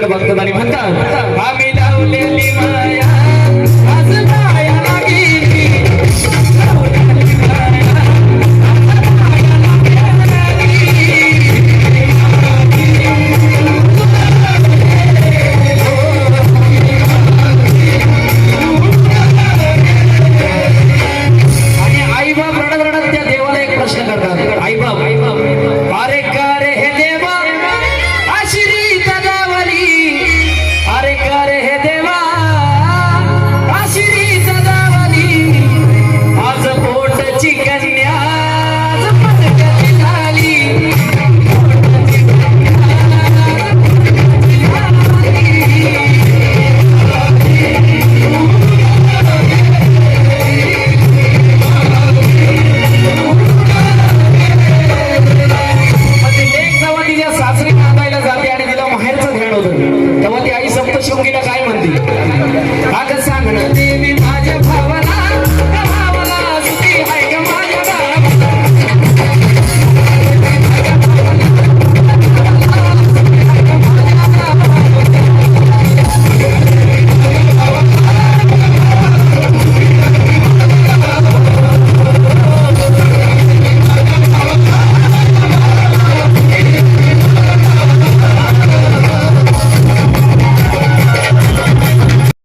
सगळीकडे बघतात आणि म्हणतात आम्ही लावलेली माया आज माया लागली लावलेली माया तेव्हा ती आई सप्तशृंगीला काय म्हणते? अगं सांग ना